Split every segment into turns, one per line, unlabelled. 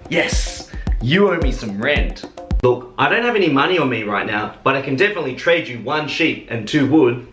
Yes, you owe me some rent. Look, I don't have any money on me right now, but I can definitely trade you 1 sheep and 2 wood.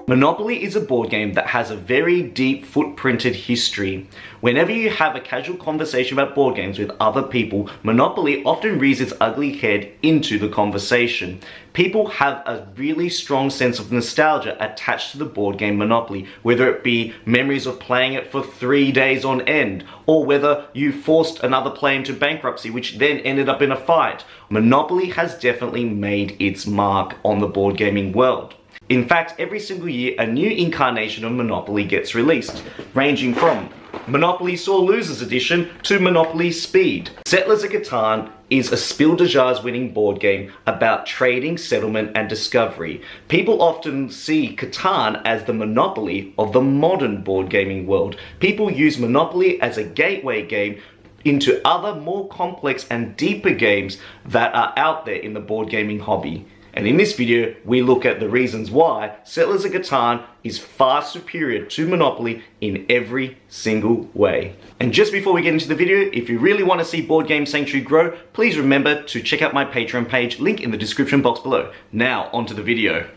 Monopoly is a board game that has a very deep footprinted history. Whenever you have a casual conversation about board games with other people, Monopoly often rears its ugly head into the conversation. People have a really strong sense of nostalgia attached to the board game Monopoly, whether it be memories of playing it for 3 days on end, or whether you forced another player into bankruptcy, which then ended up in a fight. Monopoly has definitely made its mark on the board gaming world. In fact, every single year, a new incarnation of Monopoly gets released, ranging from Monopoly Sore Losers Edition to Monopoly Speed. Settlers of Catan is a Spiel des Jahres winning board game about trading, settlement, and discovery. People often see Catan as the Monopoly of the modern board gaming world. People use Monopoly as a gateway game into other more complex and deeper games that are out there in the board gaming hobby. And in this video, we look at the reasons why Settlers of Catan is far superior to Monopoly in every single way. And just before we get into the video, if you really want to see Board Game Sanctuary grow, please remember to check out my Patreon page, link in the description box below. Now, onto the video.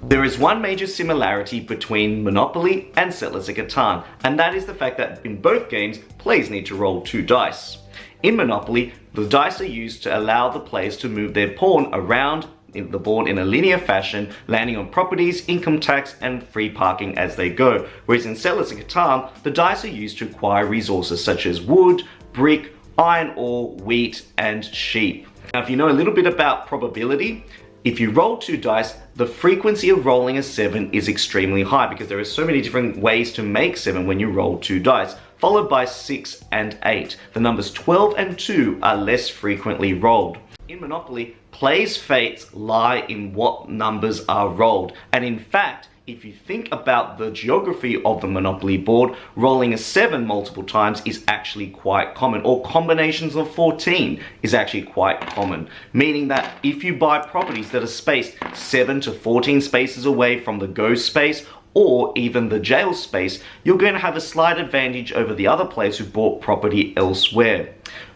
There is one major similarity between Monopoly and Settlers of Catan, and that is the fact that in both games, players need to roll 2 dice. In Monopoly, the dice are used to allow the players to move their pawn around the board in a linear fashion, landing on properties, income tax, and free parking as they go. Whereas in Settlers of Catan, the dice are used to acquire resources such as wood, brick, iron ore, wheat, and sheep. Now, if you know a little bit about probability, if you roll 2 dice, the frequency of rolling a 7 is extremely high because there are so many different ways to make 7 when you roll 2 dice, followed by 6 and 8. The numbers 12 and 2 are less frequently rolled. In Monopoly, players' fates lie in what numbers are rolled, and in fact, if you think about the geography of the Monopoly board, rolling a 7 multiple times is actually quite common, or combinations of 14 is actually quite common, meaning that if you buy properties that are spaced 7 to 14 spaces away from the go space, or even the jail space, you're going to have a slight advantage over the other players who bought property elsewhere.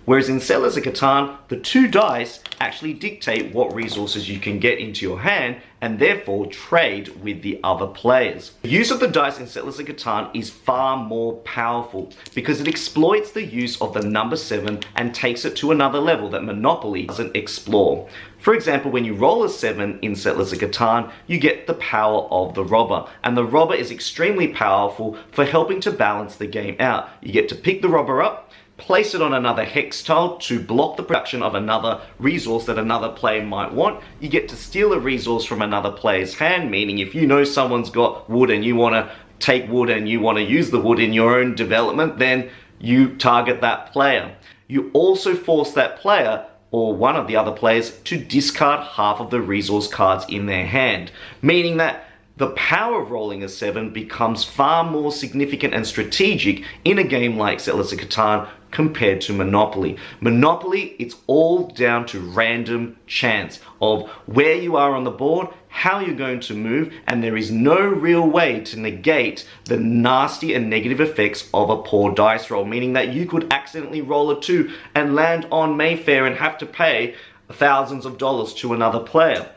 Whereas in Settlers of Catan, the 2 dice actually dictate what resources you can get into your hand and therefore trade with the other players. The use of the dice in Settlers of Catan is far more powerful because it exploits the use of the number 7 and takes it to another level that Monopoly doesn't explore. For example, when you roll a 7 in Settlers of Catan, you get the power of the robber, and the robber is extremely powerful for helping to balance the game out. You get to pick the robber up, place it on another hex tile to block the production of another resource that another player might want. You get to steal a resource from another player's hand, meaning if you know someone's got wood and you want to take wood and you want to use the wood in your own development, then you target that player. You also force that player or one of the other players to discard half of the resource cards in their hand, meaning that the power of rolling a 7 becomes far more significant and strategic in a game like Settlers of Catan compared to Monopoly. Monopoly, it's all down to random chance of where you are on the board, how you're going to move, and there is no real way to negate the nasty and negative effects of a poor dice roll, meaning that you could accidentally roll a 2 and land on Mayfair and have to pay thousands of dollars to another player.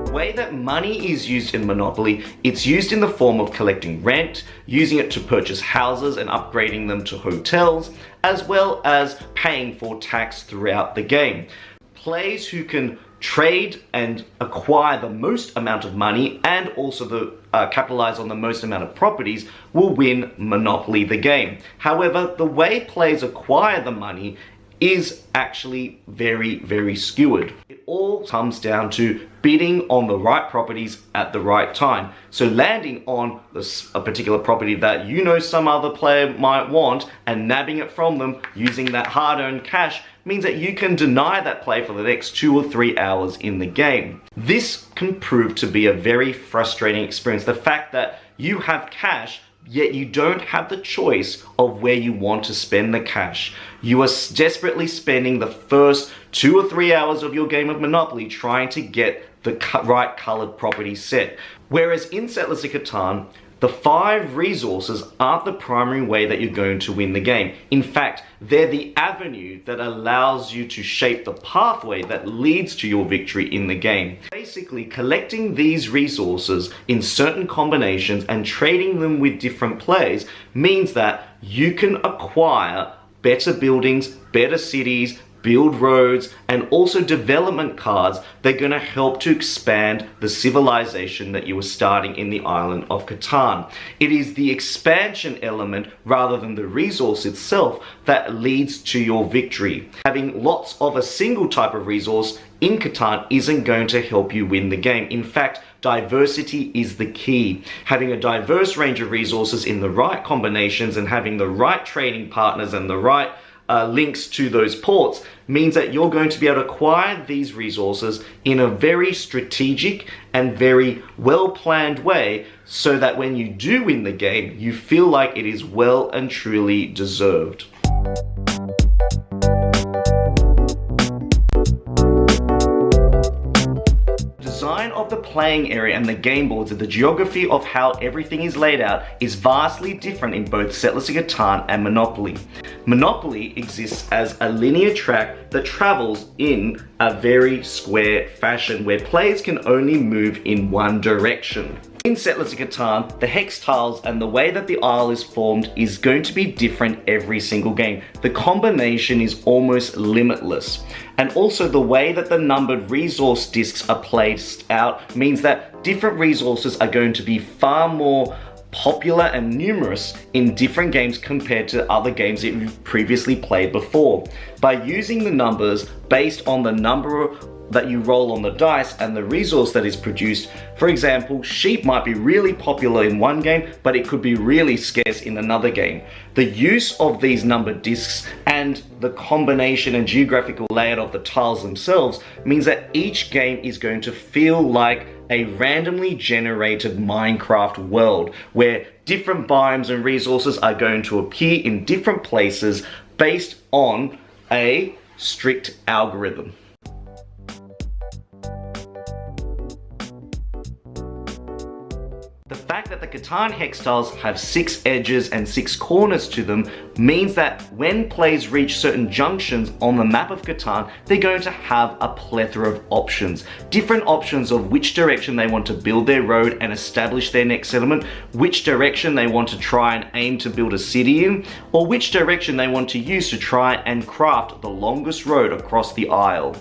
The way that money is used in Monopoly, it's used in the form of collecting rent, using it to purchase houses and upgrading them to hotels, as well as paying for tax throughout the game. Players who can trade and acquire the most amount of money and also capitalize on the most amount of properties will win Monopoly the game. However, the way players acquire the money is actually very, very skewered. It all comes down to bidding on the right properties at the right time. So landing on a particular property that you know some other player might want and nabbing it from them using that hard-earned cash means that you can deny that play for the next 2 or 3 hours in the game. This can prove to be a very frustrating experience. The fact that you have cash yet you don't have the choice of where you want to spend the cash. You are desperately spending the first 2 or 3 hours of your game of Monopoly trying to get the right colored property set. Whereas in Settlers of Catan, the 5 resources aren't the primary way that you're going to win the game. In fact, they're the avenue that allows you to shape the pathway that leads to your victory in the game. Basically, collecting these resources in certain combinations and trading them with different players means that you can acquire better buildings, better cities, build roads, and also development cards that are going to help to expand the civilization that you were starting in the island of Catan. It is the expansion element rather than the resource itself that leads to your victory. Having lots of a single type of resource in Catan isn't going to help you win the game. In fact, diversity is the key. Having a diverse range of resources in the right combinations and having the right trading partners and the right links to those ports means that you're going to be able to acquire these resources in a very strategic and very well-planned way so that when you do win the game, you feel like it is well and truly deserved. Design of the playing area and the game boards and the geography of how everything is laid out is vastly different in both Settlers of Catan and Monopoly. Monopoly exists as a linear track that travels in a very square fashion where players can only move in one direction. In Settlers of Catan, the hex tiles and the way that the isle is formed is going to be different every single game. The combination is almost limitless. And also the way that the numbered resource discs are placed out means that different resources are going to be far more popular and numerous in different games compared to other games that you've previously played before. By using the numbers based on the number that you roll on the dice and the resource that is produced. For example, sheep might be really popular in one game, but it could be really scarce in another game. The use of these numbered discs and the combination and geographical layout of the tiles themselves means that each game is going to feel like a randomly generated Minecraft world where different biomes and resources are going to appear in different places based on a strict algorithm. The fact that the Catan hex tiles have 6 edges and 6 corners to them means that when players reach certain junctions on the map of Catan, they're going to have a plethora of options. Different options of which direction they want to build their road and establish their next settlement, which direction they want to try and aim to build a city in, or which direction they want to use to try and craft the longest road across the isle.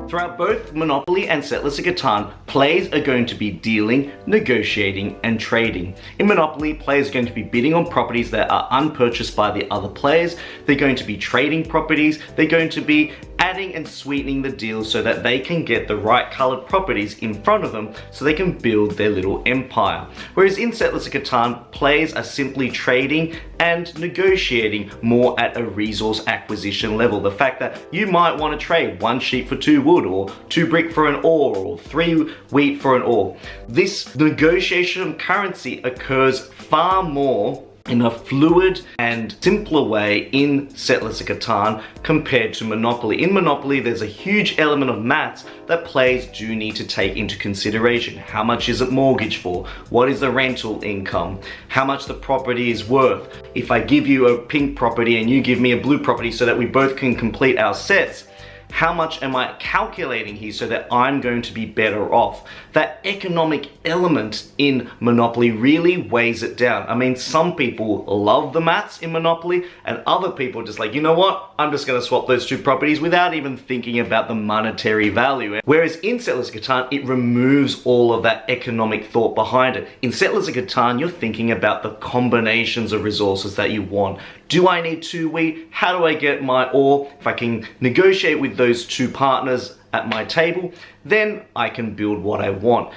Throughout both Monopoly and Settlers of Catan, players are going to be dealing, negotiating, and trading. In Monopoly, players are going to be bidding on properties that are unpurchased by the other players. They're going to be trading properties. They're going to be adding and sweetening the deal so that they can get the right colored properties in front of them so they can build their little empire. Whereas in Settlers of Catan, players are simply trading and negotiating more at a resource acquisition level. The fact that you might want to trade 1 sheep for 2 wood, or 2 brick for an ore, or 3 wheat for an ore. This negotiation of currency occurs far more in a fluid and simpler way in Settlers of Catan compared to Monopoly. In Monopoly, there's a huge element of maths that players do need to take into consideration. How much is it mortgaged for? What is the rental income? How much the property is worth? If I give you a pink property and you give me a blue property so that we both can complete our sets, how much am I calculating here so that I'm going to be better off? That economic element in Monopoly really weighs it down. I mean, some people love the maths in Monopoly and other people are just like, you know what? I'm just gonna swap those 2 properties without even thinking about the monetary value. Whereas in Settlers of Catan, it removes all of that economic thought behind it. In Settlers of Catan, you're thinking about the combinations of resources that you want. Do I need 2 wheat? How do I get my ore? If I can negotiate with those 2 partners at my table, then I can build what I want.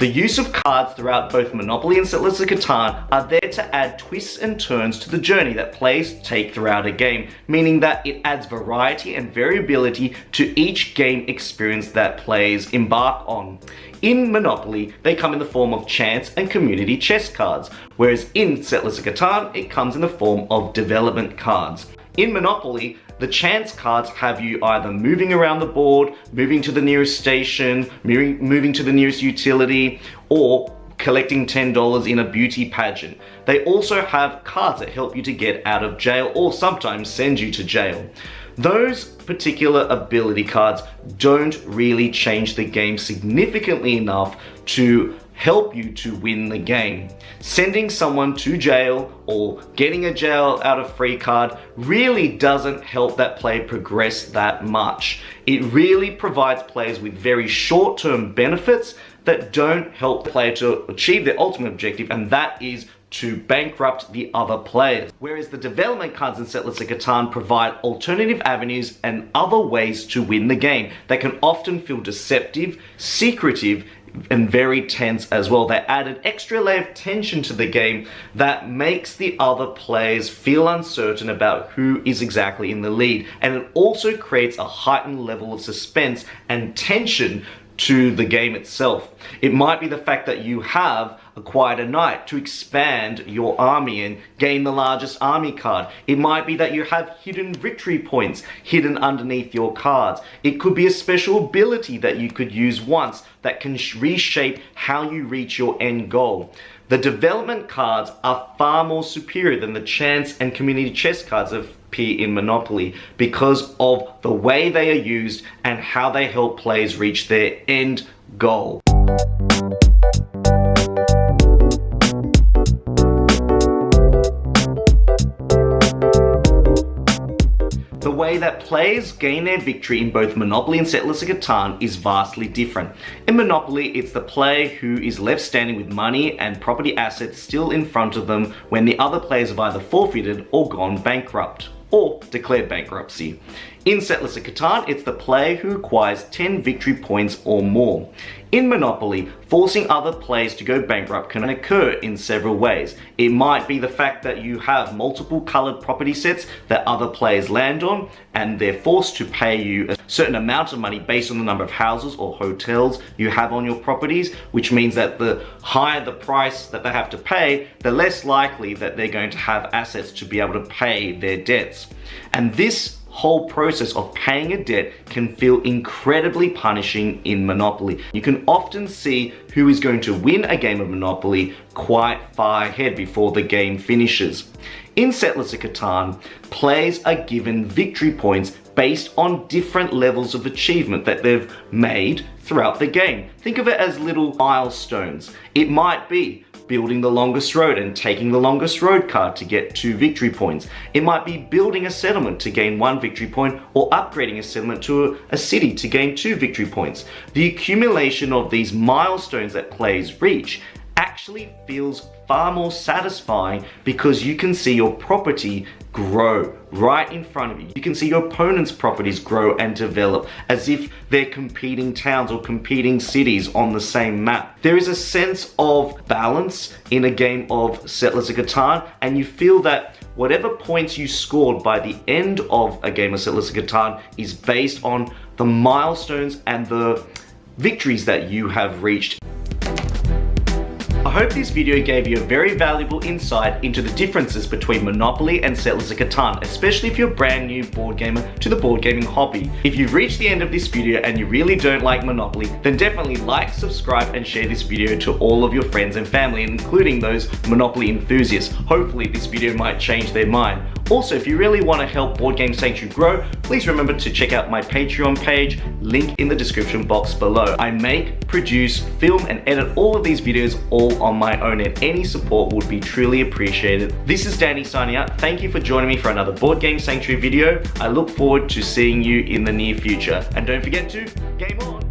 The use of cards throughout both Monopoly and Settlers of Catan are there to add twists and turns to the journey that players take throughout a game, meaning that it adds variety and variability to each game experience that players embark on. In Monopoly, they come in the form of chance and community chest cards, whereas in Settlers of Catan, it comes in the form of development cards. In Monopoly, the chance cards have you either moving around the board, moving to the nearest station, moving to the nearest utility, or collecting $10 in a beauty pageant. They also have cards that help you to get out of jail or sometimes send you to jail. Those particular ability cards don't really change the game significantly enough to help you to win the game. Sending someone to jail or getting a jail out of free card really doesn't help that player progress that much. It really provides players with very short-term benefits that don't help the player to achieve their ultimate objective, and that is to bankrupt the other players. Whereas the development cards in Settlers of Catan provide alternative avenues and other ways to win the game that can often feel deceptive, secretive, and very tense as well. They add an extra layer of tension to the game that makes the other players feel uncertain about who is exactly in the lead, and it also creates a heightened level of suspense and tension to the game itself. It might be the fact that you have acquired a knight to expand your army and gain the largest army card. It might be that you have hidden victory points hidden underneath your cards. It could be a special ability that you could use once that can reshape how you reach your end goal. The development cards are far more superior than the chance and community chest cards that appear in Monopoly because of the way they are used and how they help players reach their end goal. The way that players gain their victory in both Monopoly and Settlers of Catan is vastly different. In Monopoly, it's the player who is left standing with money and property assets still in front of them when the other players have either forfeited or gone bankrupt, or declared bankruptcy. In Settlers of Catan, it's the player who acquires 10 victory points or more. In Monopoly, forcing other players to go bankrupt can occur in several ways. It might be the fact that you have multiple colored property sets that other players land on, and they're forced to pay you a certain amount of money based on the number of houses or hotels you have on your properties, which means that the higher the price that they have to pay, the less likely that they're going to have assets to be able to pay their debts. And this whole process of paying a debt can feel incredibly punishing in Monopoly. You can often see who is going to win a game of Monopoly quite far ahead before the game finishes. In Settlers of Catan, players are given victory points based on different levels of achievement that they've made throughout the game. Think of it as little milestones. It might be building the longest road and taking the longest road card to get 2 victory points. It might be building a settlement to gain 1 victory point, or upgrading a settlement to a city to gain 2 victory points. The accumulation of these milestones that players reach actually feels far more satisfying because you can see your property grow right in front of you. You can see your opponent's properties grow and develop as if they're competing towns or competing cities on the same map. There is a sense of balance in a game of Settlers of Catan, and you feel that whatever points you scored by the end of a game of Settlers of Catan is based on the milestones and the victories that you have reached. I hope this video gave you a very valuable insight into the differences between Monopoly and Settlers of Catan, especially if you're a brand new board gamer to the board gaming hobby. If you've reached the end of this video and you really don't like Monopoly, then definitely like, subscribe, and share this video to all of your friends and family, including those Monopoly enthusiasts. Hopefully this video might change their mind. Also, if you really want to help Board Game Sanctuary grow, please remember to check out my Patreon page, link in the description box below. I make, produce, film, and edit all of these videos all on my own, and any support would be truly appreciated. This is Danny signing out. Thank you for joining me for another Board Game Sanctuary video. I look forward to seeing you in the near future. And don't forget to game on!